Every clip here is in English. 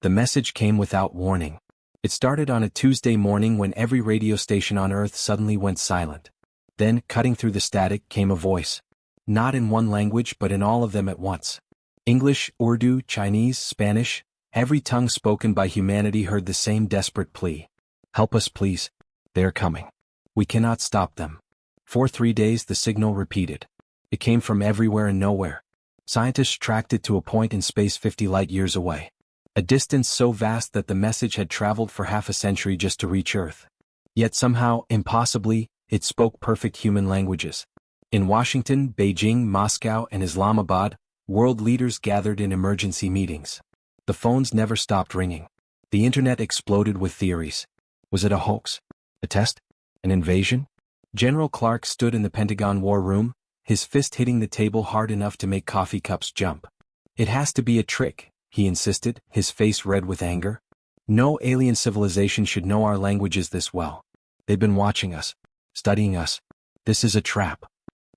The message came without warning. It started on a Tuesday morning when every radio station on Earth suddenly went silent. Then, cutting through the static, came a voice. Not in one language but in all of them at once. English, Urdu, Chinese, Spanish, every tongue spoken by humanity heard the same desperate plea. Help us please. They are coming. We cannot stop them. For 3 days the signal repeated. It came from everywhere and nowhere. Scientists tracked it to a point in space 50 light-years away. A distance so vast that the message had traveled for half a century just to reach Earth. Yet somehow, impossibly, it spoke perfect human languages. In Washington, Beijing, Moscow, and Islamabad, world leaders gathered in emergency meetings. The phones never stopped ringing. The internet exploded with theories. Was it a hoax? A test? An invasion? General Clark stood in the Pentagon war room, his fist hitting the table hard enough to make coffee cups jump. It has to be a trick, he insisted, his face red with anger. No alien civilization should know our languages this well. They've been watching us, studying us. This is a trap.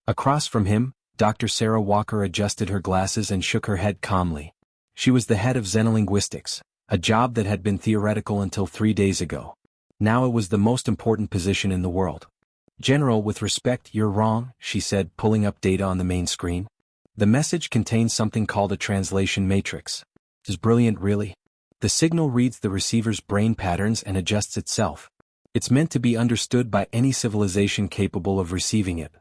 Across from him, Dr. Sarah Walker adjusted her glasses and shook her head calmly. She was the head of xenolinguistics, a job that had been theoretical until 3 days ago. Now it was the most important position in the world. General, with respect, you're wrong, she said, pulling up data on the main screen. The message contains something called a translation matrix. Is brilliant really? The signal reads the receiver's brain patterns and adjusts itself. It's meant to be understood by any civilization capable of receiving it.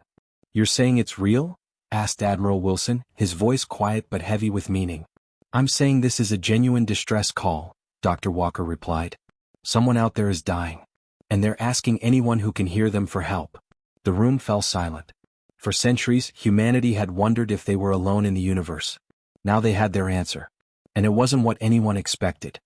You're saying it's real? Asked Admiral Wilson, his voice quiet but heavy with meaning. I'm saying this is a genuine distress call, Dr. Walker replied. Someone out there is dying. And they're asking anyone who can hear them for help. The room fell silent. For centuries, humanity had wondered if they were alone in the universe. Now they had their answer. And it wasn't what anyone expected.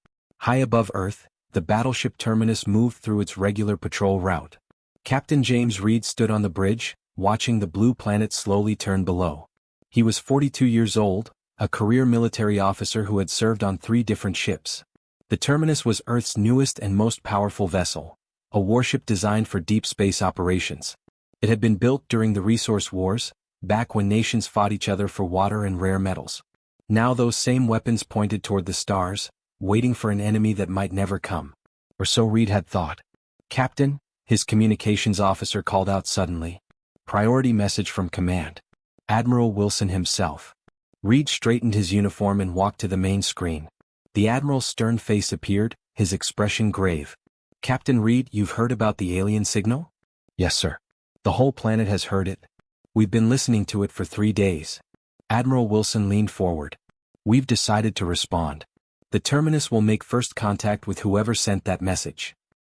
High above Earth, the battleship Terminus moved through its regular patrol route. Captain James Reed stood on the bridge, watching the blue planet slowly turn below. He was 42 years old, a career military officer who had served on 3 different ships. The Terminus was Earth's newest and most powerful vessel, a warship designed for deep space operations. It had been built during the resource wars, back when nations fought each other for water and rare metals. Now those same weapons pointed toward the stars, waiting for an enemy that might never come. Or so Reed had thought. Captain, his communications officer called out suddenly. Priority message from command. Admiral Wilson himself. Reed straightened his uniform and walked to the main screen. The Admiral's stern face appeared, his expression grave. Captain Reed, you've heard about the alien signal? Yes, sir. The whole planet has heard it. We've been listening to it for 3 days. Admiral Wilson leaned forward. We've decided to respond. The Terminus will make first contact with whoever sent that message.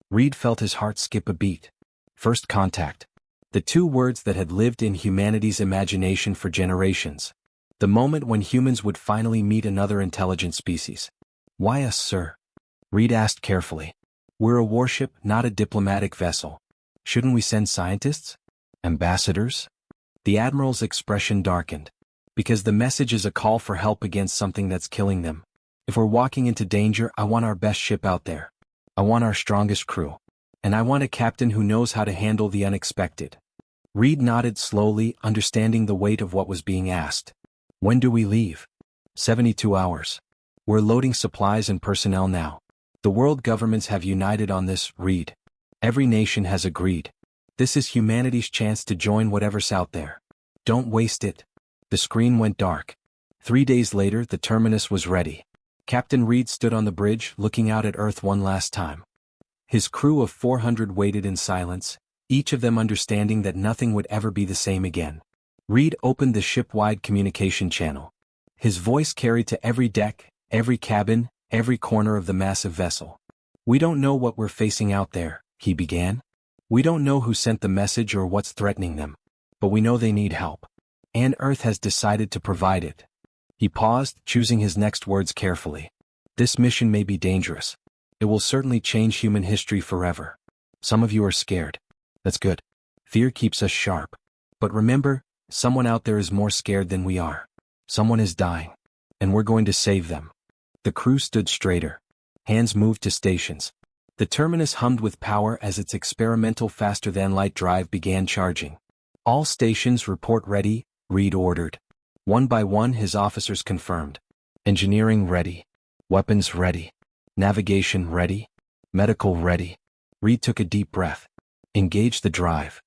Reed felt his heart skip a beat. First contact. The 2 words that had lived in humanity's imagination for generations. The moment when humans would finally meet another intelligent species. Why us, sir? Reed asked carefully. We're a warship, not a diplomatic vessel. Shouldn't we send scientists? Ambassadors? The Admiral's expression darkened. Because the message is a call for help against something that's killing them. If we're walking into danger, I want our best ship out there. I want our strongest crew. And I want a captain who knows how to handle the unexpected. Reed nodded slowly, understanding the weight of what was being asked. When do we leave? 72 hours. We're loading supplies and personnel now. The world governments have united on this, Reed. Every nation has agreed. This is humanity's chance to join whatever's out there. Don't waste it. The screen went dark. 3 days later, the Terminus was ready. Captain Reed stood on the bridge, looking out at Earth one last time. His crew of 400 waited in silence, each of them understanding that nothing would ever be the same again. Reed opened the ship-wide communication channel. His voice carried to every deck, every cabin, every corner of the massive vessel. We don't know what we're facing out there, he began. We don't know who sent the message or what's threatening them. But we know they need help. And Earth has decided to provide it. He paused, choosing his next words carefully. This mission may be dangerous. It will certainly change human history forever. Some of you are scared. That's good. Fear keeps us sharp. But remember, someone out there is more scared than we are. Someone is dying. And we're going to save them. The crew stood straighter. Hands moved to stations. The Terminus hummed with power as its experimental faster-than-light drive began charging. All stations report ready, Reed ordered. One by one his officers confirmed. Engineering ready. Weapons ready. Navigation ready? Medical ready? Reed took a deep breath. Engage the drive.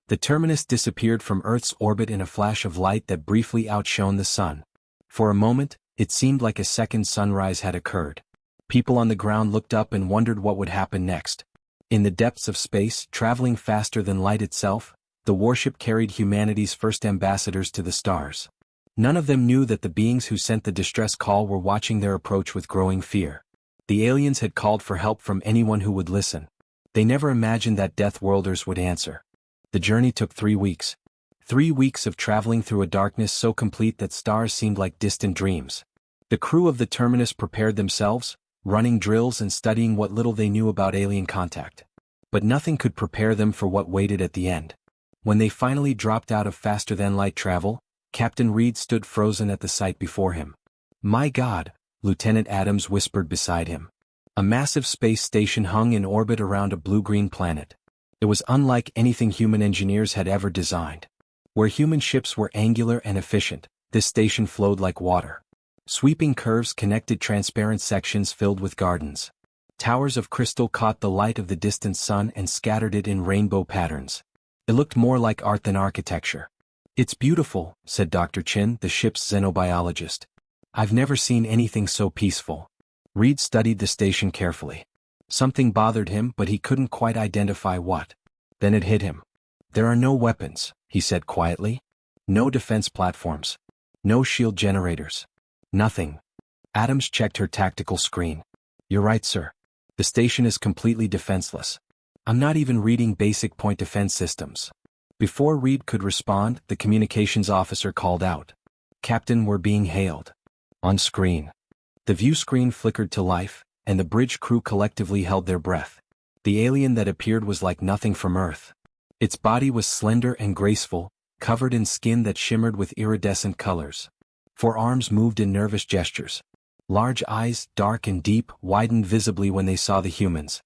The terminus disappeared from Earth's orbit in a flash of light that briefly outshone the sun. For a moment, it seemed like a second sunrise had occurred. People on the ground looked up and wondered what would happen next. In the depths of space, traveling faster than light itself, the warship carried humanity's first ambassadors to the stars. None of them knew that the beings who sent the distress call were watching their approach with growing fear. The aliens had called for help from anyone who would listen. They never imagined that Death Worlders would answer. The journey took 3 weeks. 3 weeks of traveling through a darkness so complete that stars seemed like distant dreams. The crew of the terminus prepared themselves, running drills and studying what little they knew about alien contact. But nothing could prepare them for what waited at the end. When they finally dropped out of faster-than-light travel, Captain Reed stood frozen at the sight before him. "My God," Lieutenant Adams whispered beside him. A massive space station hung in orbit around a blue-green planet. It was unlike anything human engineers had ever designed. Where human ships were angular and efficient, this station flowed like water. Sweeping curves connected transparent sections filled with gardens. Towers of crystal caught the light of the distant sun and scattered it in rainbow patterns. It looked more like art than architecture. "It's beautiful," said Dr. Chin, the ship's xenobiologist. "I've never seen anything so peaceful." Reed studied the station carefully. Something bothered him, but he couldn't quite identify what. Then it hit him. "There are no weapons," he said quietly. "No defense platforms. No shield generators. Nothing." Adams checked her tactical screen. "You're right, sir. The station is completely defenseless. I'm not even reading basic point defense systems." Before Reed could respond, the communications officer called out. "Captain, we're being hailed." On screen. The view screen flickered to life, and the bridge crew collectively held their breath. The alien that appeared was like nothing from Earth. Its body was slender and graceful, covered in skin that shimmered with iridescent colors. Forearms moved in nervous gestures. Large eyes, dark and deep, widened visibly when they saw the humans.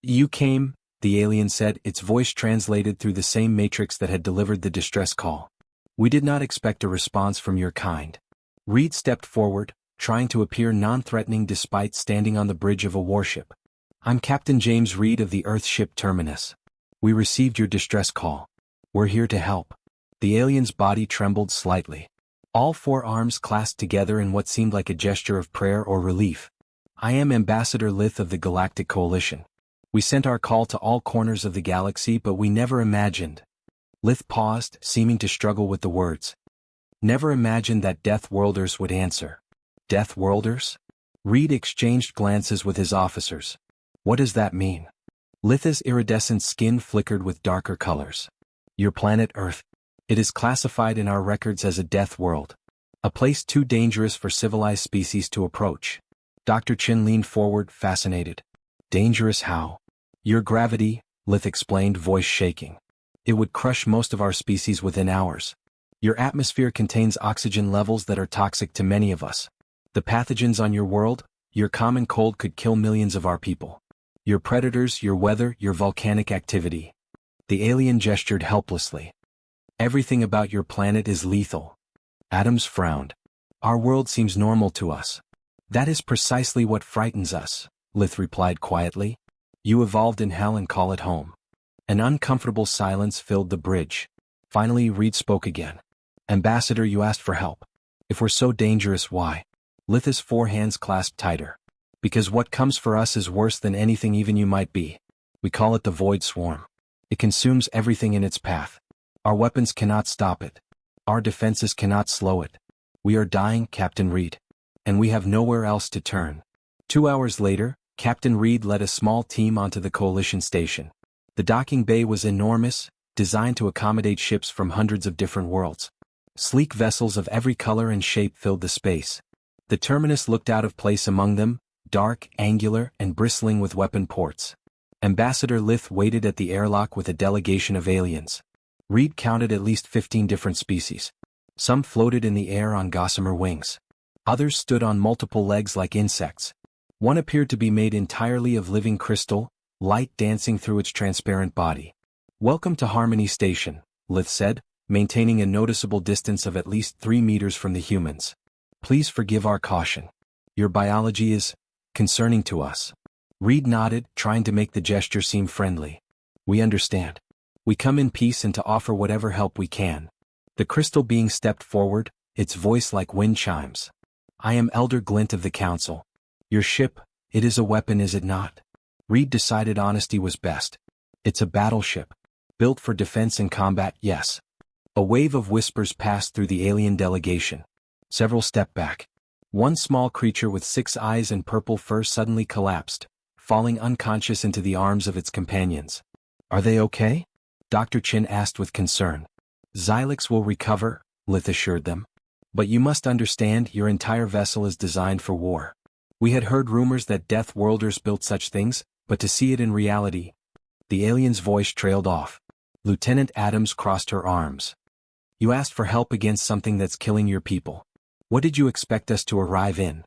You came," the alien said, its voice translated through the same matrix that had delivered the distress call. "We did not expect a response from your kind." Reed stepped forward, trying to appear non-threatening despite standing on the bridge of a warship. "I'm Captain James Reed of the Earthship Terminus. We received your distress call. We're here to help." The alien's body trembled slightly. All 4 arms clasped together in what seemed like a gesture of prayer or relief. "I am Ambassador Lith of the Galactic Coalition. We sent our call to all corners of the galaxy, but we never imagined." Lith paused, seeming to struggle with the words. "Never imagined that Death Worlders would answer." "Death Worlders?" Reed exchanged glances with his officers. "What does that mean?" Lith's iridescent skin flickered with darker colors. "Your planet Earth. It is classified in our records as a death world. A place too dangerous for civilized species to approach." Dr. Chin leaned forward, fascinated. "Dangerous how?" "Your gravity," Lith explained, voice shaking. "It would crush most of our species within hours. Your atmosphere contains oxygen levels that are toxic to many of us. The pathogens on your world, your common cold could kill millions of our people. Your predators, your weather, your volcanic activity." The alien gestured helplessly. "Everything about your planet is lethal." Adams frowned. "Our world seems normal to us." "That is precisely what frightens us," Lith replied quietly. "You evolved in hell and call it home." An uncomfortable silence filled the bridge. Finally, Reed spoke again. "Ambassador, you asked for help. If we're so dangerous, why?" Lith's 4 hands clasped tighter. "Because what comes for us is worse than anything even you might be. We call it the Void Swarm. It consumes everything in its path. Our weapons cannot stop it. Our defenses cannot slow it. We are dying, Captain Reed. And we have nowhere else to turn." 2 hours later, Captain Reed led a small team onto the Coalition station. The docking bay was enormous, designed to accommodate ships from hundreds of different worlds. Sleek vessels of every color and shape filled the space. The terminus looked out of place among them, dark, angular, and bristling with weapon ports. Ambassador Lith waited at the airlock with a delegation of aliens. Reed counted at least 15 different species. Some floated in the air on gossamer wings. Others stood on multiple legs like insects. One appeared to be made entirely of living crystal, light dancing through its transparent body. "Welcome to Harmony Station," Lith said, maintaining a noticeable distance of at least 3 meters from the humans. "Please forgive our caution. Your biology is concerning to us. Reed nodded, trying to make the gesture seem friendly. We understand. We come in peace and to offer whatever help we can. The crystal being stepped forward, its voice like wind chimes. I am Elder Glint of the Council. Your ship, it is a weapon, is it not? Reed decided honesty was best. It's a battleship. Built for defense and combat, yes. A wave of whispers passed through the alien delegation. Several stepped back. One small creature with 6 eyes and purple fur suddenly collapsed, falling unconscious into the arms of its companions. Are they okay? Dr. Chin asked with concern. Xylix will recover, Lith assured them. But you must understand, your entire vessel is designed for war. We had heard rumors that Death Worlders built such things, but to see it in reality. The alien's voice trailed off. Lieutenant Adams crossed her arms. You asked for help against something that's killing your people. What did you expect us to arrive in?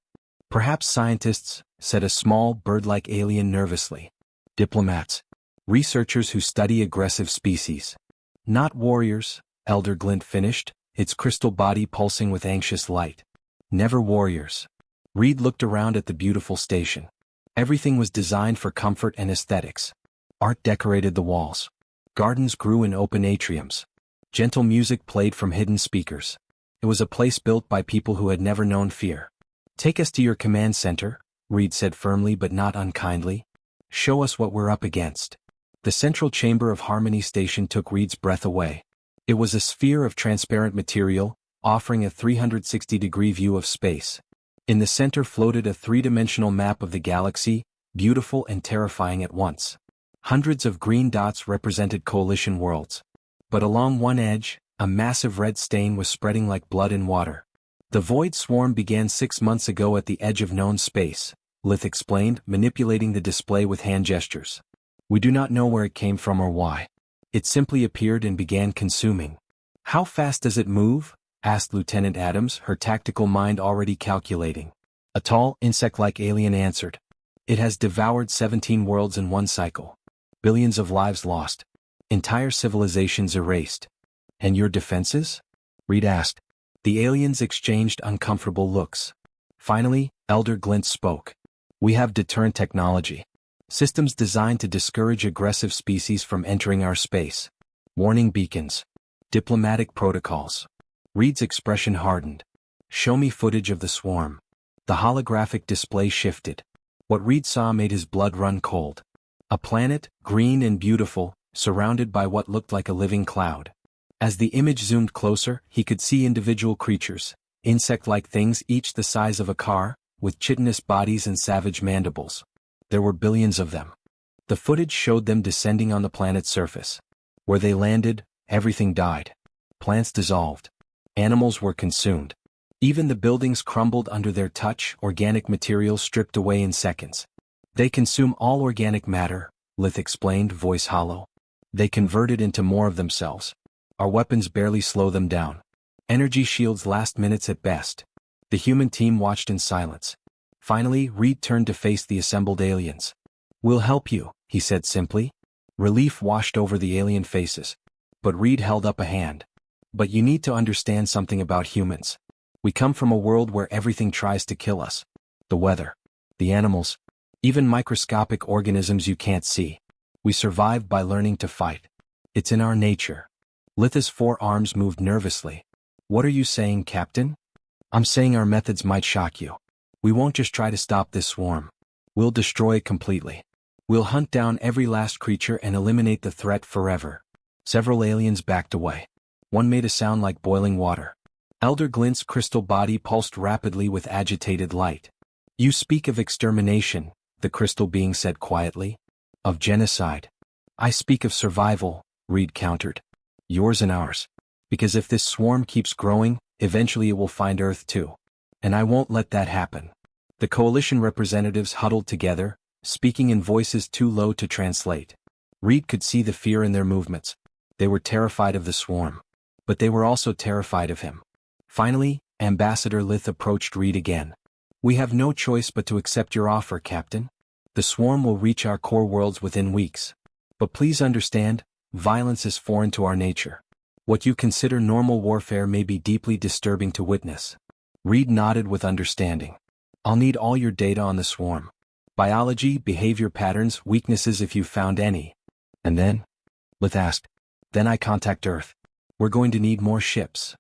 Perhaps scientists, said a small, bird-like alien nervously. Diplomats. Researchers who study aggressive species. Not warriors, Elder Glint finished, its crystal body pulsing with anxious light. Never warriors. Reed looked around at the beautiful station. Everything was designed for comfort and aesthetics. Art decorated the walls. Gardens grew in open atriums. Gentle music played from hidden speakers. It was a place built by people who had never known fear. Take us to your command center, Reed said firmly but not unkindly. Show us what we're up against. The central chamber of Harmony Station took Reed's breath away. It was a sphere of transparent material, offering a 360-degree view of space. In the center floated a 3-dimensional map of the galaxy, beautiful and terrifying at once. Hundreds of green dots represented coalition worlds. But along one edge, a massive red stain was spreading like blood in water. The Void Swarm began 6 months ago at the edge of known space, Lith explained, manipulating the display with hand gestures. We do not know where it came from or why. It simply appeared and began consuming. How fast does it move? Asked Lieutenant Adams, her tactical mind already calculating. A tall, insect-like alien answered. It has devoured 17 worlds in one cycle. Billions of lives lost. Entire civilizations erased. And your defenses? Reed asked. The aliens exchanged uncomfortable looks. Finally, Elder Glint spoke. We have deterrent technology. Systems designed to discourage aggressive species from entering our space. Warning beacons. Diplomatic protocols. Reed's expression hardened. Show me footage of the swarm. The holographic display shifted. What Reed saw made his blood run cold. A planet, green and beautiful, surrounded by what looked like a living cloud. As the image zoomed closer, he could see individual creatures, insect-like things each the size of a car, with chitinous bodies and savage mandibles. There were billions of them. The footage showed them descending on the planet's surface. Where they landed, everything died. Plants dissolved. Animals were consumed. Even the buildings crumbled under their touch, organic materials stripped away in seconds. They consume all organic matter, Lith explained, voice hollow. They convert it into more of themselves. Our weapons barely slow them down. Energy shields last minutes at best. The human team watched in silence. Finally, Reed turned to face the assembled aliens. We'll help you, he said simply. Relief washed over the alien faces. But Reed held up a hand. But you need to understand something about humans. We come from a world where everything tries to kill us. The weather. The animals. Even microscopic organisms you can't see. We survive by learning to fight. It's in our nature. Litha's forearms moved nervously. What are you saying, Captain? I'm saying our methods might shock you. We won't just try to stop this swarm. We'll destroy it completely. We'll hunt down every last creature and eliminate the threat forever. Several aliens backed away. One made a sound like boiling water. Elder Glint's crystal body pulsed rapidly with agitated light. You speak of extermination, the crystal being said quietly. Of genocide. I speak of survival, Reed countered. Yours and ours. Because if this swarm keeps growing, eventually it will find Earth too. And I won't let that happen. The coalition representatives huddled together, speaking in voices too low to translate. Reed could see the fear in their movements. They were terrified of the swarm. But they were also terrified of him. Finally, Ambassador Lith approached Reed again. We have no choice but to accept your offer, Captain. The swarm will reach our core worlds within weeks. But please understand, violence is foreign to our nature. What you consider normal warfare may be deeply disturbing to witness. Reed nodded with understanding. I'll need all your data on the swarm. Biology, behavior patterns, weaknesses if you've found any. And then? Lith asked. Then I contact Earth. We're going to need more ships.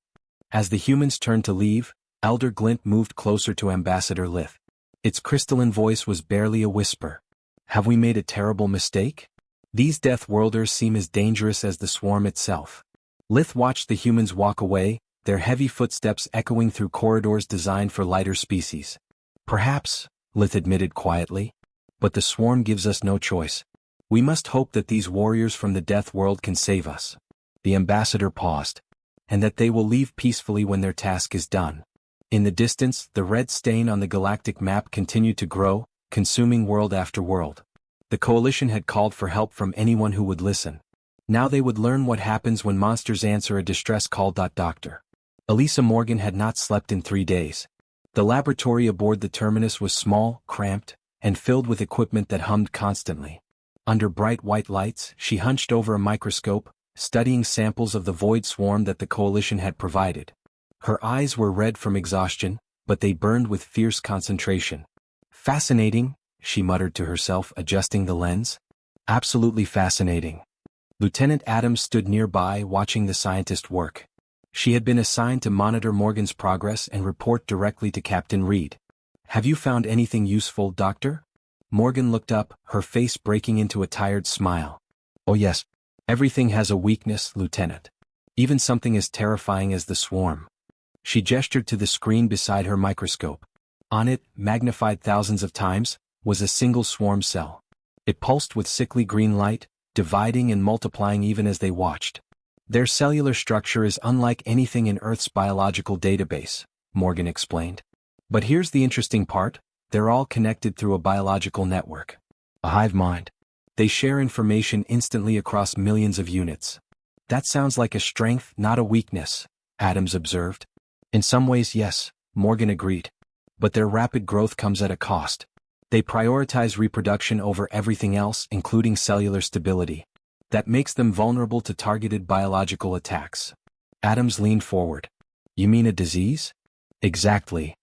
As the humans turned to leave, Elder Glint moved closer to Ambassador Lith. Its crystalline voice was barely a whisper. Have we made a terrible mistake? These Death Worlders seem as dangerous as the swarm itself. Lith watched the humans walk away, their heavy footsteps echoing through corridors designed for lighter species. Perhaps, Lith admitted quietly. But the swarm gives us no choice. We must hope that these warriors from the Death World can save us. The ambassador paused. And that they will leave peacefully when their task is done. In the distance, the red stain on the galactic map continued to grow, consuming world after world. The coalition had called for help from anyone who would listen. Now they would learn what happens when monsters answer a distress call. Doctor. Elisa Morgan had not slept in 3 days. The laboratory aboard the Terminus was small, cramped, and filled with equipment that hummed constantly. Under bright white lights, she hunched over a microscope, studying samples of the void swarm that the coalition had provided. Her eyes were red from exhaustion, but they burned with fierce concentration. Fascinating, she muttered to herself, adjusting the lens. Absolutely fascinating. Lieutenant Adams stood nearby, watching the scientist work. She had been assigned to monitor Morgan's progress and report directly to Captain Reed. Have you found anything useful, Doctor? Morgan looked up, her face breaking into a tired smile. Oh yes. Everything has a weakness, Lieutenant. Even something as terrifying as the swarm. She gestured to the screen beside her microscope. On it, magnified thousands of times, was a single swarm cell. It pulsed with sickly green light, dividing and multiplying even as they watched. Their cellular structure is unlike anything in Earth's biological database, Morgan explained. But here's the interesting part, they're all connected through a biological network. A hive mind. They share information instantly across millions of units. That sounds like a strength, not a weakness, Adams observed. In some ways, yes, Morgan agreed. But their rapid growth comes at a cost. They prioritize reproduction over everything else, including cellular stability. That makes them vulnerable to targeted biological attacks. Adams leaned forward. You mean a disease? Exactly.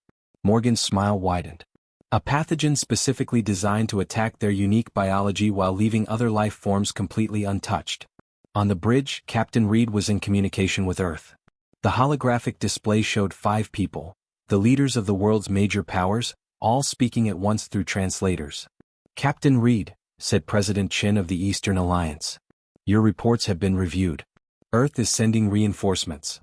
Morgan's smile widened. A pathogen specifically designed to attack their unique biology while leaving other life forms completely untouched. On the bridge, Captain Reed was in communication with Earth. The holographic display showed 5 people, the leaders of the world's major powers, all speaking at once through translators. Captain Reed, said President Chin of the Eastern Alliance. Your reports have been reviewed. Earth is sending reinforcements.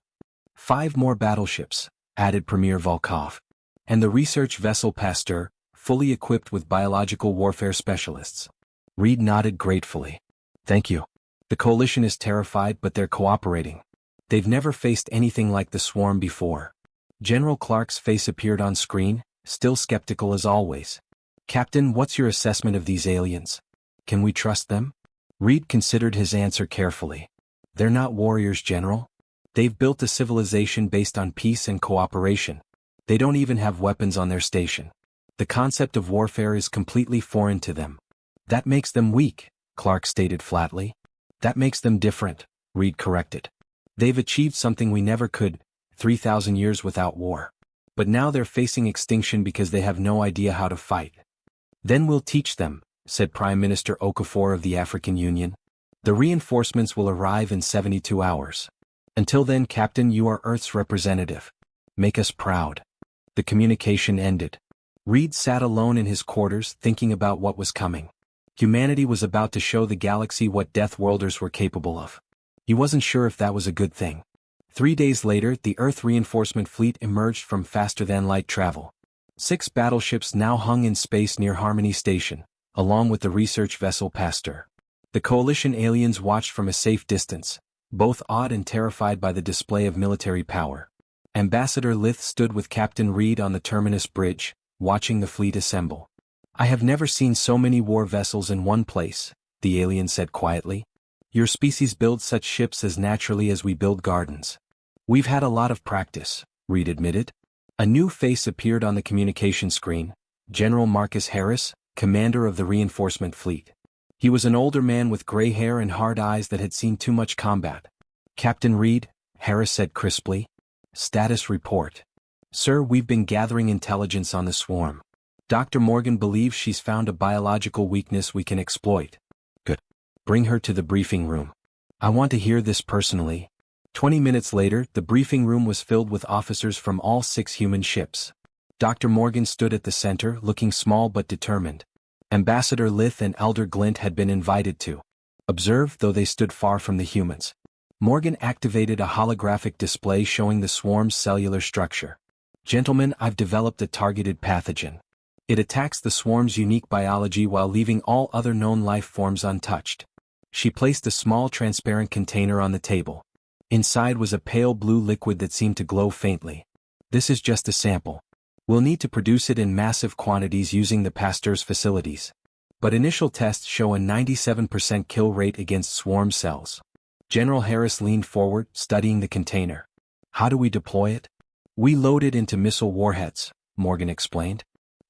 5 more battleships, added Premier Volkov. And the research vessel Pasteur, fully equipped with biological warfare specialists. Reed nodded gratefully. Thank you. The coalition is terrified, but they're cooperating. They've never faced anything like the swarm before. General Clark's face appeared on screen, still skeptical as always. Captain, what's your assessment of these aliens? Can we trust them? Reed considered his answer carefully. They're not warriors, General. They've built a civilization based on peace and cooperation. They don't even have weapons on their station. The concept of warfare is completely foreign to them. That makes them weak, Clark stated flatly. That makes them different, Reed corrected. They've achieved something we never could, 3,000 years without war. But now they're facing extinction because they have no idea how to fight. Then we'll teach them, said Prime Minister Okafor of the African Union. The reinforcements will arrive in 72 hours. Until then, Captain, you are Earth's representative. Make us proud. The communication ended. Reed sat alone in his quarters thinking about what was coming. Humanity was about to show the galaxy what Death Worlders were capable of. He wasn't sure if that was a good thing. 3 days later, the Earth reinforcement fleet emerged from faster-than-light travel. 6 battleships now hung in space near Harmony Station, along with the research vessel Pasteur. The coalition aliens watched from a safe distance, both awed and terrified by the display of military power. Ambassador Lith stood with Captain Reed on the Terminus bridge, watching the fleet assemble. I have never seen so many war vessels in one place, the alien said quietly. Your species builds such ships as naturally as we build gardens. We've had a lot of practice, Reed admitted. A new face appeared on the communication screen, General Marcus Harris, commander of the reinforcement fleet. He was an older man with gray hair and hard eyes that had seen too much combat. Captain Reed, Harris said crisply. Status report. Sir, we've been gathering intelligence on the swarm. Dr. Morgan believes she's found a biological weakness we can exploit. Good. Bring her to the briefing room. I want to hear this personally. 20 minutes later, the briefing room was filled with officers from all 6 human ships. Dr. Morgan stood at the center, looking small but determined. Ambassador Lith and Elder Glint had been invited to observe, though they stood far from the humans. Morgan activated a holographic display showing the swarm's cellular structure. Gentlemen, I've developed a targeted pathogen. It attacks the swarm's unique biology while leaving all other known life forms untouched. She placed a small transparent container on the table. Inside was a pale blue liquid that seemed to glow faintly. This is just a sample. We'll need to produce it in massive quantities using the Pasteur's facilities. But initial tests show a 97% kill rate against swarm cells. General Harris leaned forward, studying the container. How do we deploy it? We load it into missile warheads, Morgan explained.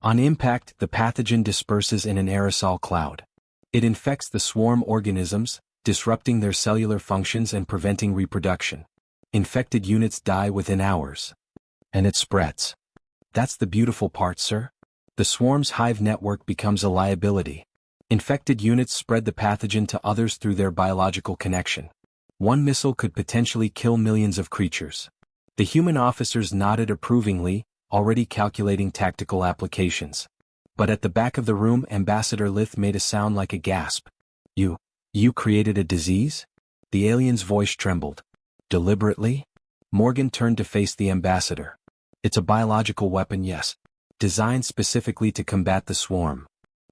On impact, the pathogen disperses in an aerosol cloud. It infects the swarm organisms, disrupting their cellular functions and preventing reproduction. Infected units die within hours. And it spreads. That's the beautiful part, sir. The swarm's hive network becomes a liability. Infected units spread the pathogen to others through their biological connection. One missile could potentially kill millions of creatures. The human officers nodded approvingly, already calculating tactical applications. But at the back of the room, Ambassador Lith made a sound like a gasp. You created a disease? The alien's voice trembled. Deliberately? Morgan turned to face the ambassador. It's a biological weapon, yes. Designed specifically to combat the swarm.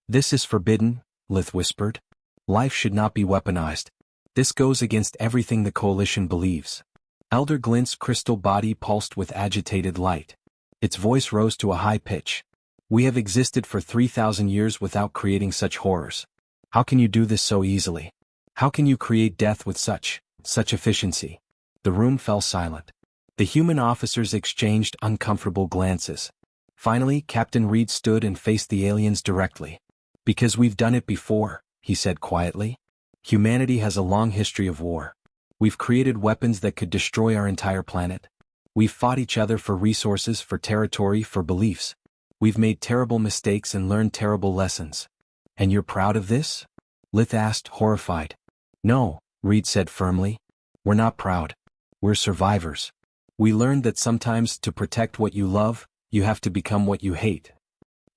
This is forbidden, Lith whispered. Life should not be weaponized. This goes against everything the Coalition believes. Elder Glint's crystal body pulsed with agitated light. Its voice rose to a high pitch. We have existed for 3,000 years without creating such horrors. How can you do this so easily? How can you create death with such efficiency? The room fell silent. The human officers exchanged uncomfortable glances. Finally, Captain Reed stood and faced the aliens directly. Because we've done it before, he said quietly. Humanity has a long history of war. We've created weapons that could destroy our entire planet. We've fought each other for resources, for territory, for beliefs. We've made terrible mistakes and learned terrible lessons. And you're proud of this? Lith asked, horrified. No, Reed said firmly. We're not proud. We're survivors. We learned that sometimes to protect what you love, you have to become what you hate.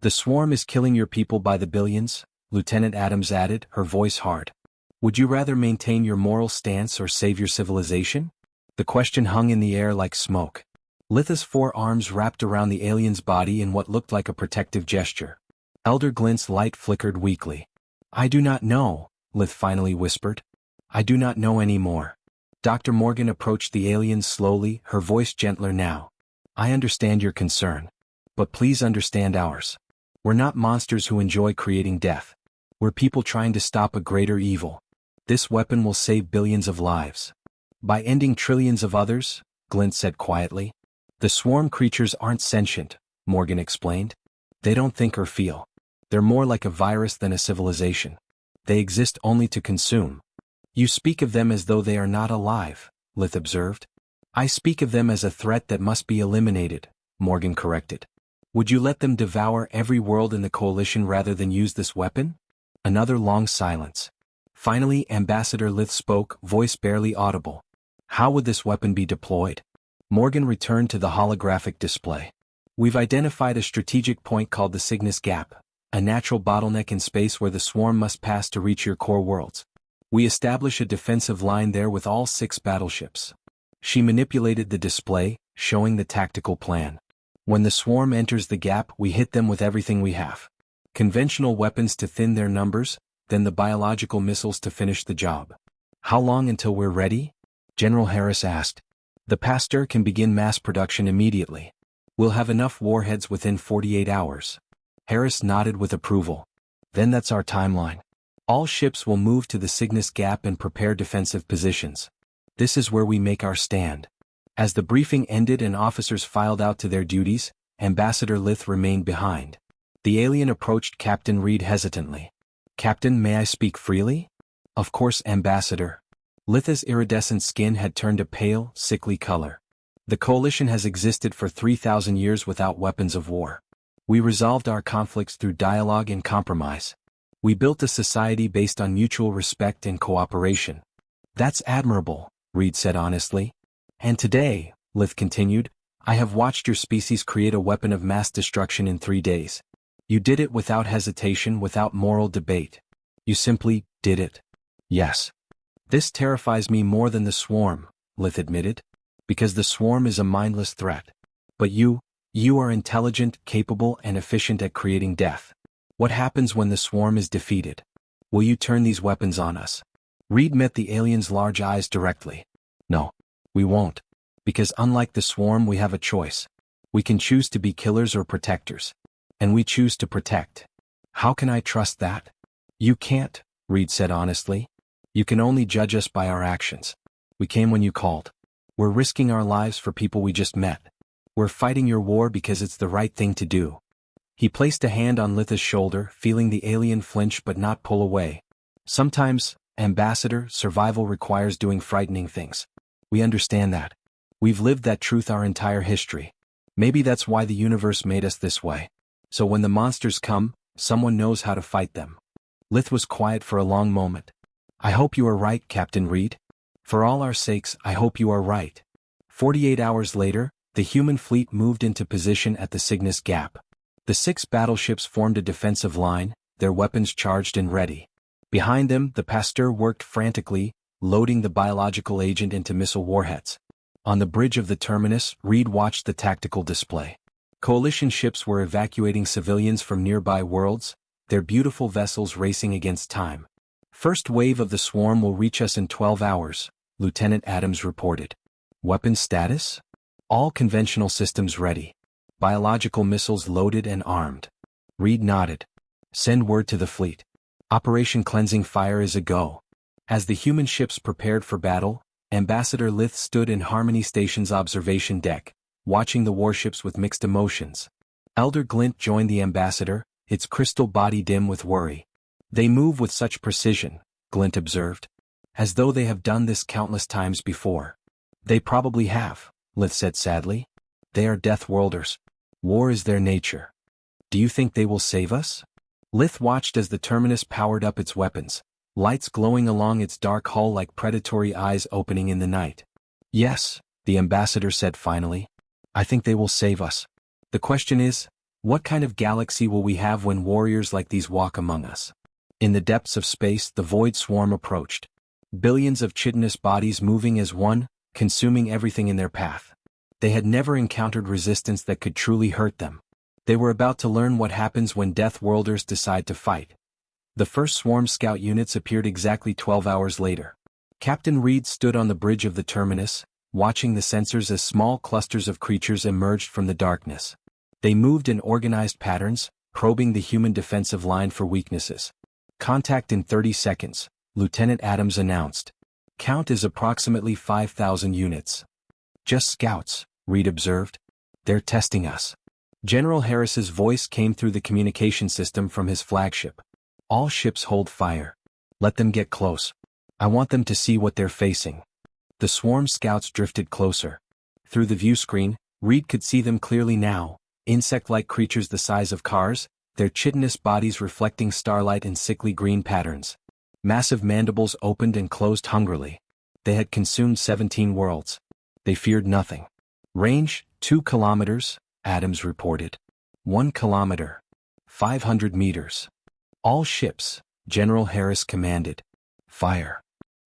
The swarm is killing your people by the billions, Lieutenant Adams added, her voice hard. Would you rather maintain your moral stance or save your civilization? The question hung in the air like smoke. Lith's 4 arms wrapped around the alien's body in what looked like a protective gesture. Elder Glint's light flickered weakly. I do not know, Lith finally whispered. I do not know anymore. Dr. Morgan approached the aliens slowly, her voice gentler now. I understand your concern. But please understand ours. We're not monsters who enjoy creating death. We're people trying to stop a greater evil. This weapon will save billions of lives. By ending trillions of others, Glint said quietly. The swarm creatures aren't sentient, Morgan explained. They don't think or feel. They're more like a virus than a civilization. They exist only to consume. You speak of them as though they are not alive, Lith observed. I speak of them as a threat that must be eliminated, Morgan corrected. Would you let them devour every world in the Coalition rather than use this weapon? Another long silence. Finally, Ambassador Lith spoke, voice barely audible. How would this weapon be deployed? Morgan returned to the holographic display. We've identified a strategic point called the Cygnus Gap, a natural bottleneck in space where the swarm must pass to reach your core worlds. We establish a defensive line there with all 6 battleships. She manipulated the display, showing the tactical plan. When the swarm enters the gap, we hit them with everything we have. Conventional weapons to thin their numbers, then the biological missiles to finish the job. How long until we're ready? General Harris asked. The Pasteur can begin mass production immediately. We'll have enough warheads within 48 hours. Harris nodded with approval. Then that's our timeline. All ships will move to the Cygnus Gap and prepare defensive positions. This is where we make our stand. As the briefing ended and officers filed out to their duties, Ambassador Lith remained behind. The alien approached Captain Reed hesitantly. Captain, may I speak freely? Of course, Ambassador. Lith's iridescent skin had turned a pale, sickly color. The Coalition has existed for 3,000 years without weapons of war. We resolved our conflicts through dialogue and compromise. We built a society based on mutual respect and cooperation. That's admirable, Reed said honestly. And today, Lith continued, I have watched your species create a weapon of mass destruction in 3 days. You did it without hesitation, without moral debate. You simply did it. Yes. This terrifies me more than the swarm, Lith admitted, because the swarm is a mindless threat. But you are intelligent, capable, and efficient at creating death. What happens when the swarm is defeated? Will you turn these weapons on us? Reed met the alien's large eyes directly. No, we won't. Because unlike the swarm, we have a choice. We can choose to be killers or protectors. And we choose to protect. How can I trust that? You can't, Reed said honestly. You can only judge us by our actions. We came when you called. We're risking our lives for people we just met. We're fighting your war because it's the right thing to do. He placed a hand on Litha's shoulder, feeling the alien flinch but not pull away. Sometimes, Ambassador, survival requires doing frightening things. We understand that. We've lived that truth our entire history. Maybe that's why the universe made us this way. So when the monsters come, someone knows how to fight them. Lith was quiet for a long moment. I hope you are right, Captain Reed. For all our sakes, I hope you are right. 48 hours later, the human fleet moved into position at the Cygnus Gap. The 6 battleships formed a defensive line, their weapons charged and ready. Behind them, the Pasteur worked frantically, loading the biological agent into missile warheads. On the bridge of the terminus, Reed watched the tactical display. Coalition ships were evacuating civilians from nearby worlds, their beautiful vessels racing against time. First wave of the swarm will reach us in 12 hours, Lieutenant Adams reported. Weapons status? All conventional systems ready. Biological missiles loaded and armed. Reed nodded. Send word to the fleet. Operation Cleansing Fire is a go. As the human ships prepared for battle, Ambassador Lith stood in Harmony Station's observation deck, watching the warships with mixed emotions. Elder Glint joined the Ambassador, its crystal body dim with worry. They move with such precision, Glint observed. As though they have done this countless times before. They probably have, Lith said sadly. They are Death Worlders. War is their nature. Do you think they will save us? Lith watched as the terminus powered up its weapons, lights glowing along its dark hull like predatory eyes opening in the night. Yes, the Ambassador said finally. I think they will save us. The question is, what kind of galaxy will we have when warriors like these walk among us? In the depths of space, the void swarm approached. Billions of chitinous bodies moving as one, consuming everything in their path. They had never encountered resistance that could truly hurt them. They were about to learn what happens when Death Worlders decide to fight. The first swarm scout units appeared exactly 12 hours later. Captain Reed stood on the bridge of the terminus, watching the sensors as small clusters of creatures emerged from the darkness. They moved in organized patterns, probing the human defensive line for weaknesses. Contact in 30 seconds, Lieutenant Adams announced. Count is approximately 5,000 units. Just scouts, Reed observed. They're testing us. General Harris's voice came through the communication system from his flagship. All ships hold fire. Let them get close. I want them to see what they're facing. The swarm scouts drifted closer. Through the view screen, Reed could see them clearly now, insect-like creatures the size of cars, their chitinous bodies reflecting starlight in sickly green patterns. Massive mandibles opened and closed hungrily. They had consumed 17 worlds. They feared nothing. Range, 2 kilometers, Adams reported. 1 kilometer. 500 meters. All ships, General Harris commanded. Fire.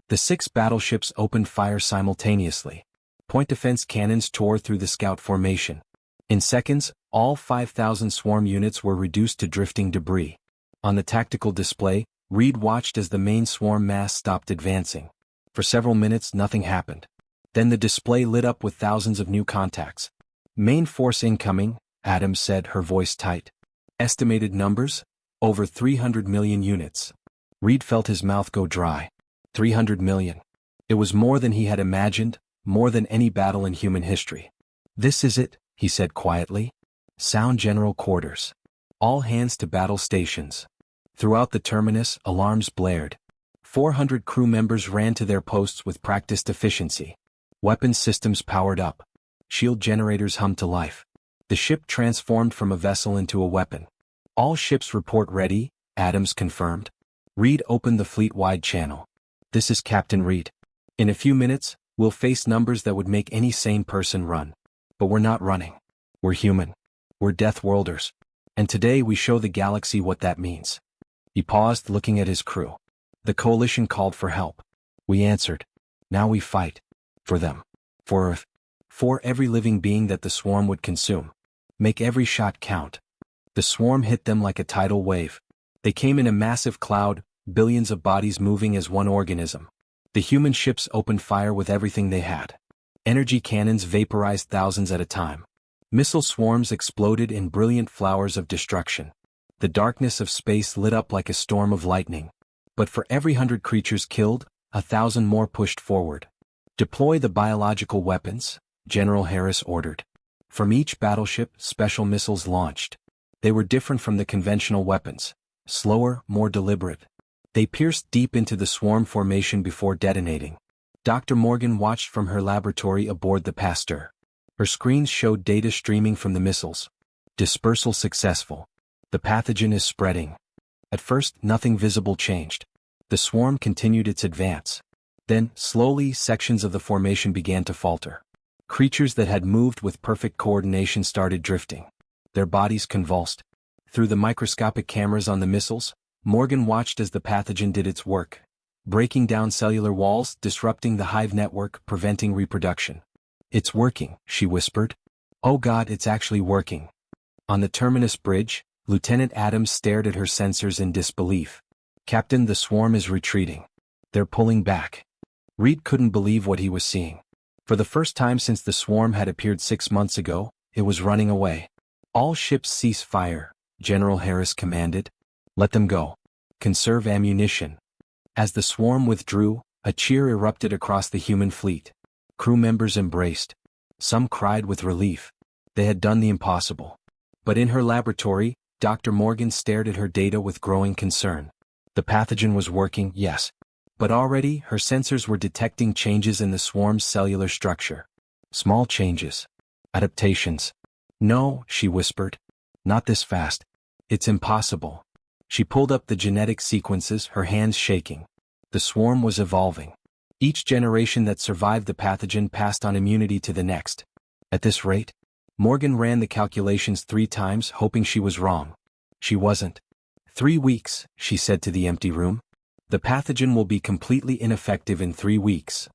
The 6 battleships opened fire simultaneously. Point defense cannons tore through the scout formation. In seconds, all 5,000 swarm units were reduced to drifting debris. On the tactical display, Reed watched as the main swarm mass stopped advancing. For several minutes nothing happened. Then the display lit up with thousands of new contacts. Main force incoming, Adams said, her voice tight. Estimated numbers? Over 300 million units. Reed felt his mouth go dry. 300 million. It was more than he had imagined, more than any battle in human history. This is it, he said quietly. Sound general quarters. All hands to battle stations. Throughout the terminus, alarms blared. 400 crew members ran to their posts with practiced efficiency. Weapons systems powered up. Shield generators hummed to life. The ship transformed from a vessel into a weapon. All ships report ready, Adams confirmed. Reed opened the fleet-wide channel. This is Captain Reed. In a few minutes, we'll face numbers that would make any sane person run. But we're not running. We're human. We're Death Worlders. And today we show the galaxy what that means. He paused, looking at his crew. The coalition called for help. We answered. Now we fight. For them. For Earth. For every living being that the swarm would consume. Make every shot count. The swarm hit them like a tidal wave. They came in a massive cloud, billions of bodies moving as one organism. The human ships opened fire with everything they had. Energy cannons vaporized thousands at a time. Missile swarms exploded in brilliant flowers of destruction. The darkness of space lit up like a storm of lightning. But for every 100 creatures killed, 1,000 more pushed forward. Deploy the biological weapons, General Harris ordered. From each battleship, special missiles launched. They were different from the conventional weapons. Slower, more deliberate. They pierced deep into the swarm formation before detonating. Dr. Morgan watched from her laboratory aboard the Pasteur. Her screens showed data streaming from the missiles. Dispersal successful. The pathogen is spreading. At first, nothing visible changed. The swarm continued its advance. Then, slowly, sections of the formation began to falter. Creatures that had moved with perfect coordination started drifting. Their bodies convulsed. Through the microscopic cameras on the missiles, Morgan watched as the pathogen did its work, breaking down cellular walls, disrupting the hive network, preventing reproduction. It's working, she whispered. Oh God, it's actually working. On the terminus bridge, Lieutenant Adams stared at her sensors in disbelief. Captain, the swarm is retreating. They're pulling back. Reed couldn't believe what he was seeing. For the first time since the swarm had appeared 6 months ago, it was running away. All ships cease fire, General Harris commanded. Let them go. Conserve ammunition. As the swarm withdrew, a cheer erupted across the human fleet. Crew members embraced. Some cried with relief. They had done the impossible. But in her laboratory, Dr. Morgan stared at her data with growing concern. The pathogen was working, yes. But already, her sensors were detecting changes in the swarm's cellular structure. Small changes. Adaptations. No, she whispered. Not this fast. It's impossible. She pulled up the genetic sequences, her hands shaking. The swarm was evolving. Each generation that survived the pathogen passed on immunity to the next. At this rate, Morgan ran the calculations 3 times, hoping she was wrong. She wasn't. 3 weeks, she said to the empty room. The pathogen will be completely ineffective in 3 weeks.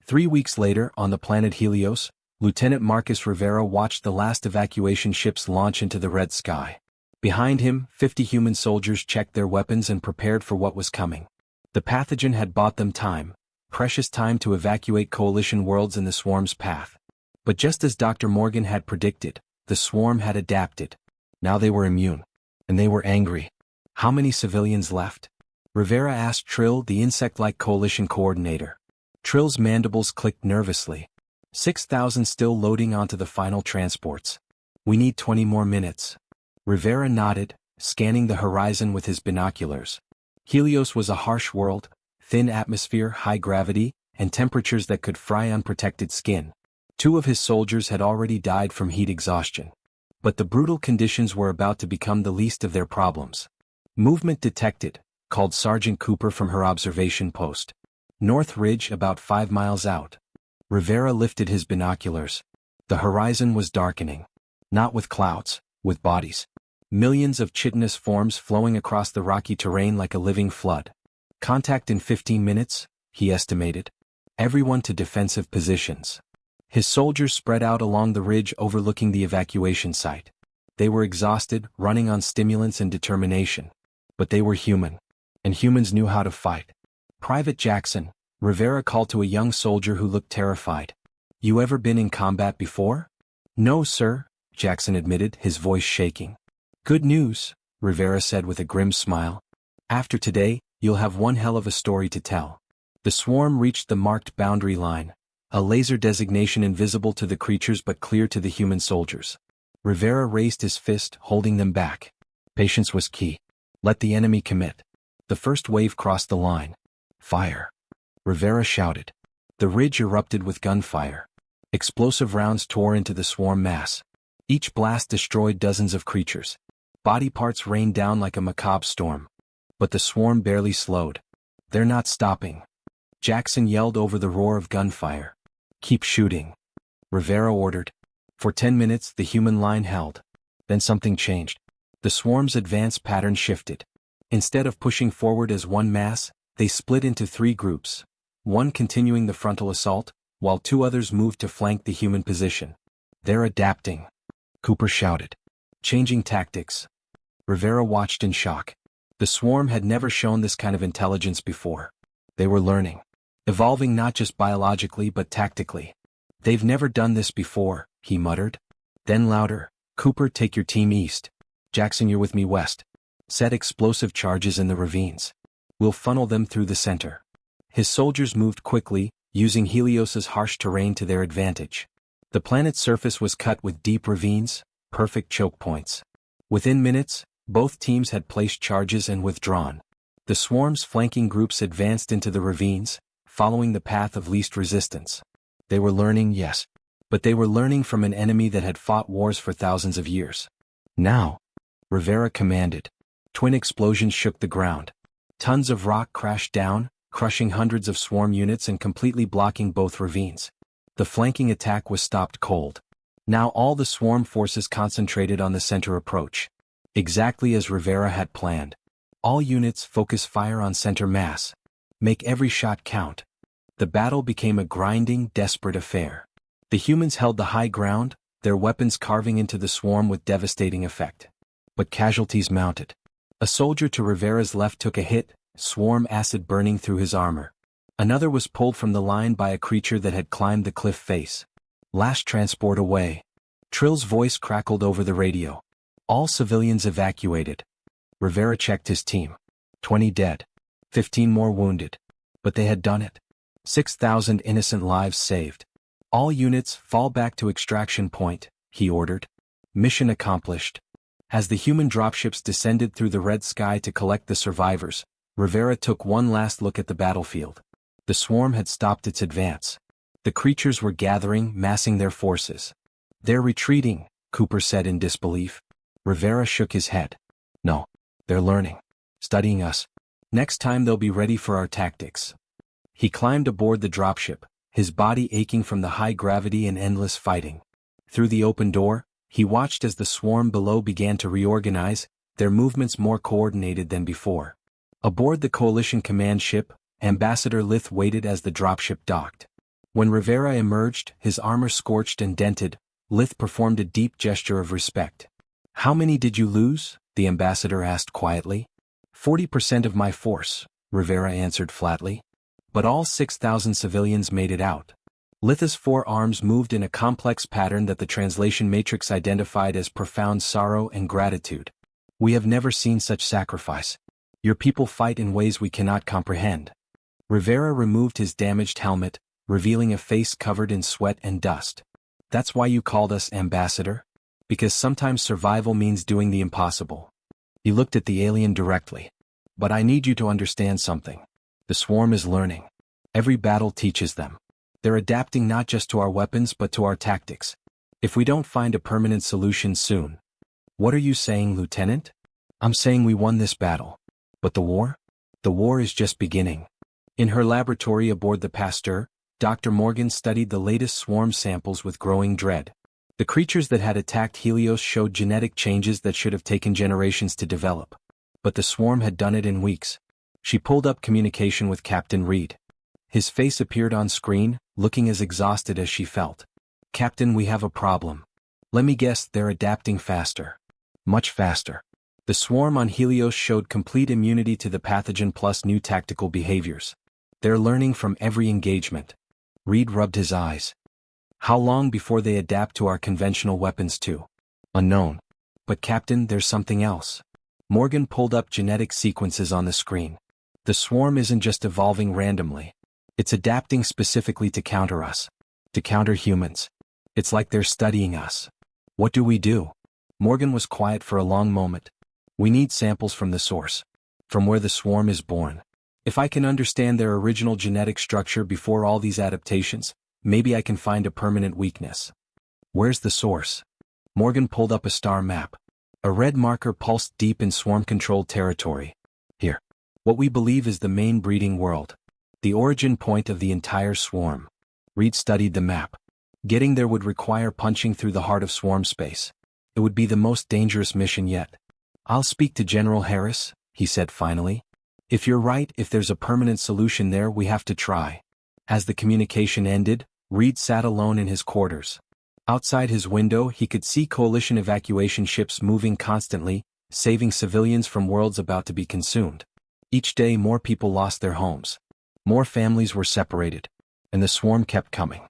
3 weeks later, on the planet Helios, Lieutenant Marcus Rivera watched the last evacuation ships launch into the red sky. Behind him, 50 human soldiers checked their weapons and prepared for what was coming. The pathogen had bought them time, precious time to evacuate coalition worlds in the swarm's path. But just as Dr. Morgan had predicted, the swarm had adapted. Now they were immune. And they were angry. How many civilians left? Rivera asked Trill, the insect-like coalition coordinator. Trill's mandibles clicked nervously. 6,000 still loading onto the final transports. We need 20 more minutes. Rivera nodded, scanning the horizon with his binoculars. Helios was a harsh world, thin atmosphere, high gravity, and temperatures that could fry unprotected skin. 2 of his soldiers had already died from heat exhaustion. But the brutal conditions were about to become the least of their problems. Movement detected, called Sergeant Cooper from her observation post. North Ridge, about 5 miles out. Rivera lifted his binoculars. The horizon was darkening. Not with clouds, with bodies. Millions of chitinous forms flowing across the rocky terrain like a living flood. Contact in 15 minutes, he estimated. Everyone to defensive positions. His soldiers spread out along the ridge overlooking the evacuation site. They were exhausted, running on stimulants and determination. But they were human. And humans knew how to fight. Private Jackson, Rivera called to a young soldier who looked terrified. You ever been in combat before? No, sir, Jackson admitted, his voice shaking. Good news, Rivera said with a grim smile. After today, you'll have one hell of a story to tell. The swarm reached the marked boundary line. A laser designation invisible to the creatures but clear to the human soldiers. Rivera raised his fist, holding them back. Patience was key. Let the enemy commit. The first wave crossed the line. Fire. Rivera shouted. The ridge erupted with gunfire. Explosive rounds tore into the swarm mass. Each blast destroyed dozens of creatures. Body parts rained down like a macabre storm. But the swarm barely slowed. "They're not stopping." Jackson yelled over the roar of gunfire. "Keep shooting," Rivera ordered. For 10 minutes the human line held. Then something changed. The swarm's advance pattern shifted. Instead of pushing forward as one mass, they split into 3 groups, one continuing the frontal assault, while 2 others moved to flank the human position. "They're adapting," Cooper shouted. "Changing tactics." Rivera watched in shock. The swarm had never shown this kind of intelligence before. They were learning. Evolving not just biologically but tactically. "They've never done this before," he muttered. Then louder, "Cooper, take your team east. Jackson, you're with me west. Set explosive charges in the ravines. We'll funnel them through the center." His soldiers moved quickly, using Helios's harsh terrain to their advantage. The planet's surface was cut with deep ravines, perfect choke points. Within minutes, both teams had placed charges and withdrawn. The swarm's flanking groups advanced into the ravines, following the path of least resistance. They were learning, yes. But they were learning from an enemy that had fought wars for thousands of years. "Now," Rivera commanded. Twin explosions shook the ground. Tons of rock crashed down, crushing hundreds of swarm units and completely blocking both ravines. The flanking attack was stopped cold. Now all the swarm forces concentrated on the center approach. Exactly as Rivera had planned. All units focus fire on center mass. Make every shot count. The battle became a grinding, desperate affair. The humans held the high ground, their weapons carving into the swarm with devastating effect. But casualties mounted. A soldier to Rivera's left took a hit, swarm acid burning through his armor. Another was pulled from the line by a creature that had climbed the cliff face. "Last transport away." Trill's voice crackled over the radio. "All civilians evacuated." Rivera checked his team. 20 dead. 15 more wounded. But they had done it. 6,000 innocent lives saved. "All units fall back to extraction point," he ordered. Mission accomplished. As the human dropships descended through the red sky to collect the survivors, Rivera took one last look at the battlefield. The swarm had stopped its advance. The creatures were gathering, massing their forces. "They're retreating," Cooper said in disbelief. Rivera shook his head. "No. They're learning. Studying us. Next time they'll be ready for our tactics." He climbed aboard the dropship, his body aching from the high gravity and endless fighting. Through the open door, he watched as the swarm below began to reorganize, their movements more coordinated than before. Aboard the coalition command ship, Ambassador Lith waited as the dropship docked. When Rivera emerged, his armor scorched and dented, Lith performed a deep gesture of respect. "How many did you lose?" the ambassador asked quietly. 40% of my force," Rivera answered flatly. "But all 6,000 civilians made it out." Lith's 4 arms moved in a complex pattern that the translation matrix identified as profound sorrow and gratitude. "We have never seen such sacrifice. Your people fight in ways we cannot comprehend." Rivera removed his damaged helmet, revealing a face covered in sweat and dust. "That's why you called us ambassador? Because sometimes survival means doing the impossible." He looked at the alien directly. "But I need you to understand something. The swarm is learning. Every battle teaches them. They're adapting not just to our weapons but to our tactics. If we don't find a permanent solution soon." "What are you saying, Lieutenant?" "I'm saying we won this battle. But the war? The war is just beginning." In her laboratory aboard the Pasteur, Dr. Morgan studied the latest swarm samples with growing dread. The creatures that had attacked Helios showed genetic changes that should have taken generations to develop. But the swarm had done it in weeks. She pulled up communication with Captain Reed. His face appeared on screen, looking as exhausted as she felt. "Captain, we have a problem. Let me guess, they're adapting faster." "Much faster." The swarm on Helios showed complete immunity to the pathogen plus new tactical behaviors. "They're learning from every engagement." Reed rubbed his eyes. "How long before they adapt to our conventional weapons too?" "Unknown." "But Captain, there's something else." Morgan pulled up genetic sequences on the screen. "The swarm isn't just evolving randomly. It's adapting specifically to counter us. To counter humans. It's like they're studying us." "What do we do?" Morgan was quiet for a long moment. "We need samples from the source. From where the swarm is born. If I can understand their original genetic structure before all these adaptations, maybe I can find a permanent weakness." "Where's the source?" Morgan pulled up a star map. A red marker pulsed deep in swarm-controlled territory. Here. What we believe is the main breeding world. The origin point of the entire swarm. Reed studied the map. Getting there would require punching through the heart of swarm space. It would be the most dangerous mission yet. I'll speak to General Harris, he said finally. If you're right, if there's a permanent solution there, we have to try. As the communication ended, Reed sat alone in his quarters. Outside his window, he could see coalition evacuation ships moving constantly, saving civilians from worlds about to be consumed. Each day more people lost their homes. More families were separated. And the swarm kept coming.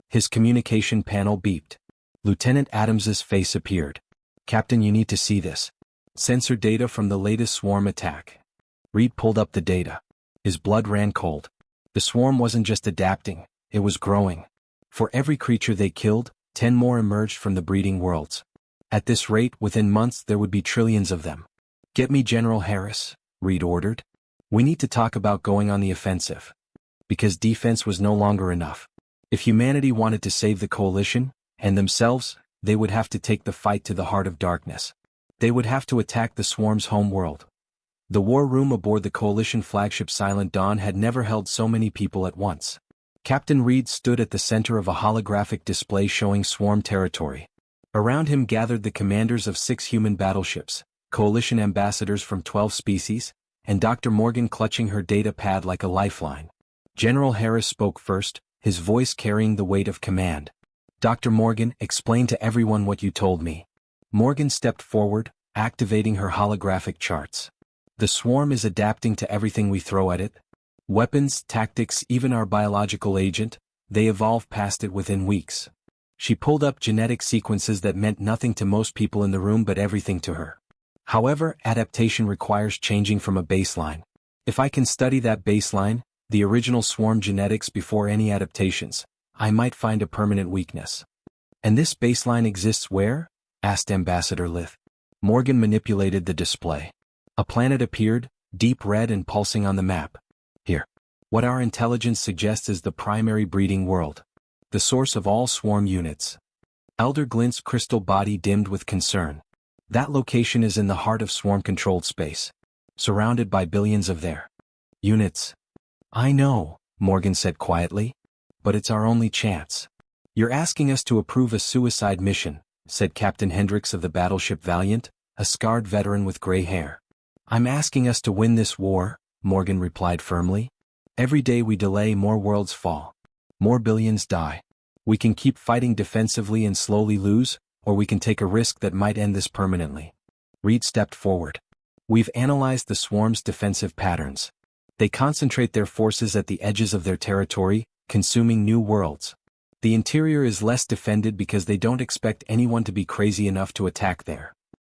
His communication panel beeped. Lieutenant Adams's face appeared. Captain, you need to see this. Sensor data from the latest swarm attack. Reed pulled up the data. His blood ran cold. The swarm wasn't just adapting, it was growing. For every creature they killed, 10 more emerged from the breeding worlds. At this rate, within months there would be trillions of them. Get me General Harris, Reed ordered. We need to talk about going on the offensive. Because defense was no longer enough. If humanity wanted to save the coalition, and themselves, they would have to take the fight to the heart of darkness. They would have to attack the swarm's home world. The war room aboard the coalition flagship Silent Dawn had never held so many people at once. Captain Reed stood at the center of a holographic display showing swarm territory. Around him gathered the commanders of 6 human battleships, coalition ambassadors from 12 species, and Dr. Morgan clutching her data pad like a lifeline. General Harris spoke first, his voice carrying the weight of command. Dr. Morgan, explain to everyone what you told me. Morgan stepped forward, activating her holographic charts. The swarm is adapting to everything we throw at it. Weapons, tactics, even our biological agent, they evolve past it within weeks. She pulled up genetic sequences that meant nothing to most people in the room but everything to her. However, adaptation requires changing from a baseline. If I can study that baseline, the original swarm genetics before any adaptations, I might find a permanent weakness. And this baseline exists where? Asked Ambassador Lith. Morgan manipulated the display. A planet appeared, deep red and pulsing on the map. Here. What our intelligence suggests is the primary breeding world. The source of all swarm units. Elder Glint's crystal body dimmed with concern. That location is in the heart of swarm-controlled space. Surrounded by billions of their units. I know, Morgan said quietly. But it's our only chance. You're asking us to approve a suicide mission, said Captain Hendricks of the battleship Valiant, a scarred veteran with gray hair. I'm asking us to win this war, Morgan replied firmly. Every day we delay, more worlds fall. More billions die. We can keep fighting defensively and slowly lose, or we can take a risk that might end this permanently. Reed stepped forward. We've analyzed the swarm's defensive patterns. They concentrate their forces at the edges of their territory, consuming new worlds. The interior is less defended because they don't expect anyone to be crazy enough to attack there.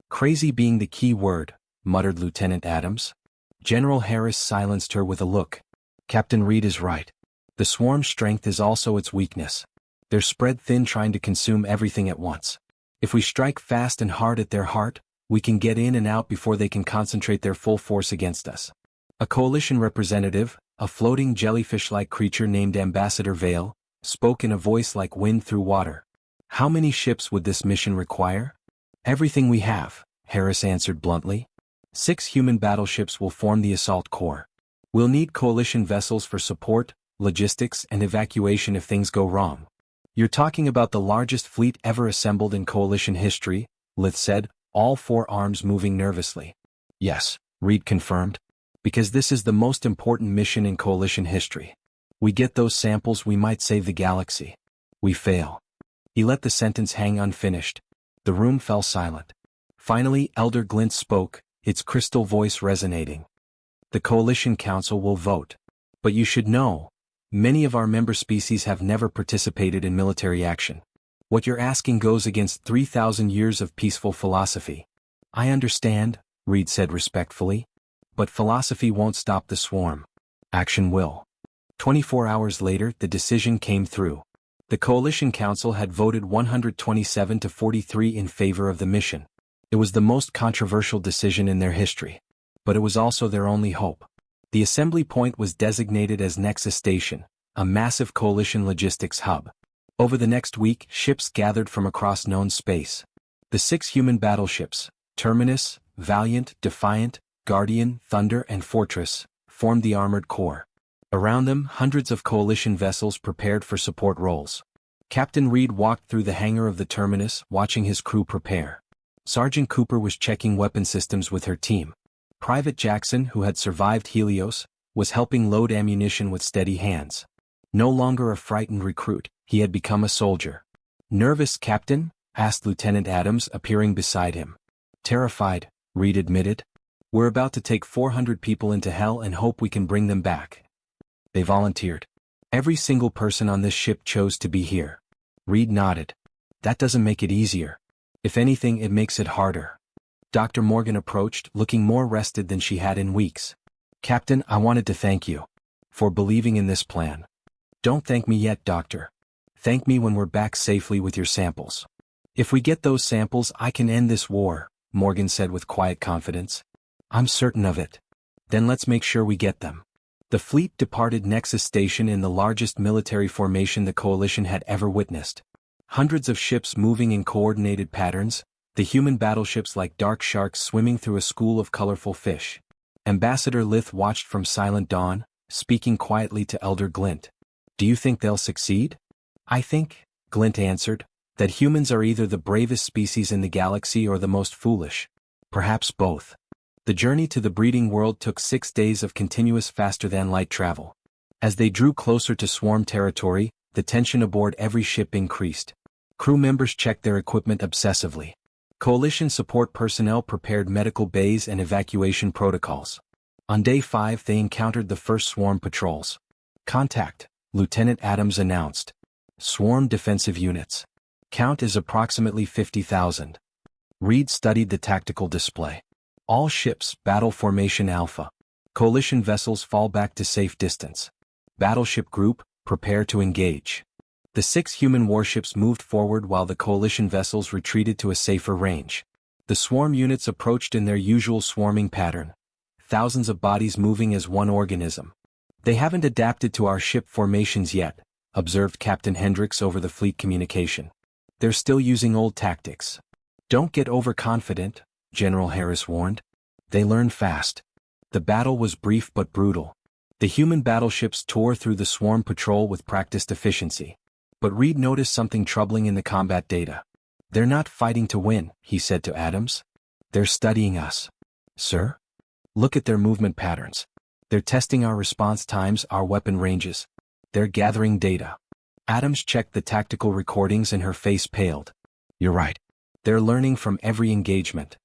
Crazy being the key word, muttered Lieutenant Adams. General Harris silenced her with a look. Captain Reed is right. The swarm's strength is also its weakness. They're spread thin trying to consume everything at once. If we strike fast and hard at their heart, we can get in and out before they can concentrate their full force against us. A coalition representative, a floating jellyfish-like creature named Ambassador Vale, spoke in a voice like wind through water. How many ships would this mission require? Everything we have, Harris answered bluntly. 6 human battleships will form the assault corps. We'll need coalition vessels for support, logistics, and evacuation if things go wrong. You're talking about the largest fleet ever assembled in coalition history, Lith said, all 4 arms moving nervously. Yes, Reed confirmed. Because this is the most important mission in coalition history. We get those samples, we might save the galaxy. We fail. He let the sentence hang unfinished. The room fell silent. Finally, Elder Glint spoke, its crystal voice resonating. The Coalition Council will vote. But you should know, many of our member species have never participated in military action. What you're asking goes against 3,000 years of peaceful philosophy. I understand, Reed said respectfully. But philosophy won't stop the swarm. Action will. 24 hours later, the decision came through. The Coalition Council had voted 127 to 43 in favor of the mission. It was the most controversial decision in their history. But it was also their only hope. The assembly point was designated as Nexus Station, a massive coalition logistics hub. Over the next week, ships gathered from across known space. The 6 human battleships, Terminus, Valiant, Defiant, Guardian, Thunder, and Fortress, formed the armored core. Around them, hundreds of coalition vessels prepared for support roles. Captain Reed walked through the hangar of the Terminus, watching his crew prepare. Sergeant Cooper was checking weapon systems with her team. Private Jackson, who had survived Helios, was helping load ammunition with steady hands. No longer a frightened recruit, he had become a soldier. "Nervous, Captain?" asked Lieutenant Adams, appearing beside him. "Terrified," Reed admitted. "We're about to take 400 people into hell and hope we can bring them back." They volunteered. "Every single person on this ship chose to be here." Reed nodded. "That doesn't make it easier. If anything, it makes it harder." Dr. Morgan approached, looking more rested than she had in weeks. "Captain, I wanted to thank you for believing in this plan." "Don't thank me yet, Doctor. Thank me when we're back safely with your samples." "If we get those samples, I can end this war," Morgan said with quiet confidence. "I'm certain of it." "Then let's make sure we get them." The fleet departed Nexus Station in the largest military formation the Coalition had ever witnessed. Hundreds of ships moving in coordinated patterns, the human battleships like dark sharks swimming through a school of colorful fish. Ambassador Lith watched from Silent Dawn, speaking quietly to Elder Glint. "Do you think they'll succeed?" "I think," Glint answered, "that humans are either the bravest species in the galaxy or the most foolish. Perhaps both." The journey to the breeding world took 6 days of continuous faster-than-light travel. As they drew closer to swarm territory, the tension aboard every ship increased. Crew members checked their equipment obsessively. Coalition support personnel prepared medical bays and evacuation protocols. On day 5 they encountered the first swarm patrols. "Contact," Lieutenant Adams announced. "Swarm defensive units. Count is approximately 50,000. Reed studied the tactical display. "All ships, battle formation Alpha. Coalition vessels fall back to safe distance. Battleship group, prepare to engage." The 6 human warships moved forward while the Coalition vessels retreated to a safer range. The swarm units approached in their usual swarming pattern. Thousands of bodies moving as one organism. "They haven't adapted to our ship formations yet," observed Captain Hendricks over the fleet communication. "They're still using old tactics." "Don't get overconfident," General Harris warned. "They learn fast." The battle was brief but brutal. The human battleships tore through the swarm patrol with practiced efficiency. But Reed noticed something troubling in the combat data. "They're not fighting to win," he said to Adams. "They're studying us." "Sir? Look at their movement patterns. They're testing our response times, our weapon ranges. They're gathering data." Adams checked the tactical recordings and her face paled. "You're right. They're learning from every engagement.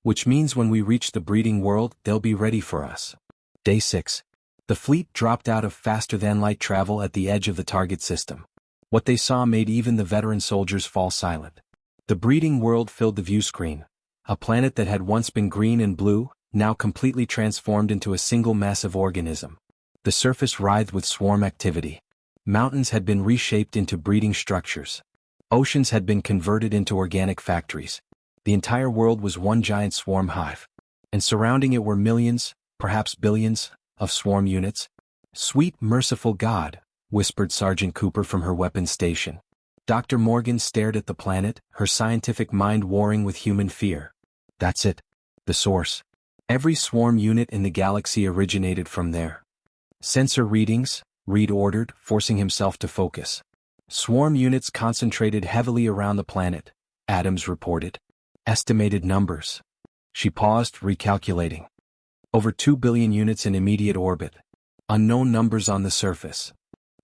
Which means when we reach the breeding world, they'll be ready for us." Day 6. The fleet dropped out of faster-than-light travel at the edge of the target system. What they saw made even the veteran soldiers fall silent. The breeding world filled the view screen. A planet that had once been green and blue, now completely transformed into a single massive organism. The surface writhed with swarm activity. Mountains had been reshaped into breeding structures. Oceans had been converted into organic factories. The entire world was one giant swarm hive. And surrounding it were millions, perhaps billions, of swarm units. "Sweet, merciful God," whispered Sergeant Cooper from her weapons station. Dr. Morgan stared at the planet, her scientific mind warring with human fear. "That's it. The source. Every swarm unit in the galaxy originated from there." "Sensor readings," Reed ordered, forcing himself to focus. "Swarm units concentrated heavily around the planet," Adams reported. "Estimated numbers." She paused, recalculating. "Over 2 billion units in immediate orbit. Unknown numbers on the surface."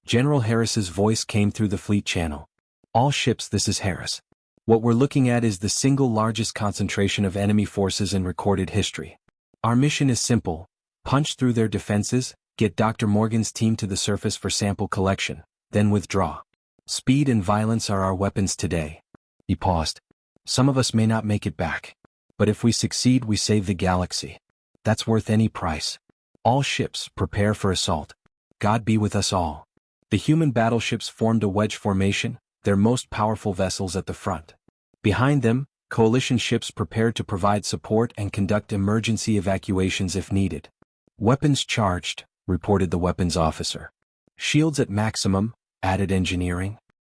General Harris's voice came through the fleet channel. "All ships, this is Harris. What we're looking at is the single largest concentration of enemy forces in recorded history. Our mission is simple: punch through their defenses, get Dr. Morgan's team to the surface for sample collection, then withdraw. Speed and violence are our weapons today." He paused. "Some of us may not make it back. But if we succeed, we save the galaxy. That's worth any price. All ships, prepare for assault. God be with us all." The human battleships formed a wedge formation, their most powerful vessels at the front. Behind them, Coalition ships prepared to provide support and conduct emergency evacuations if needed. "Weapons charged," reported the weapons officer. "Shields at maximum," added engineering.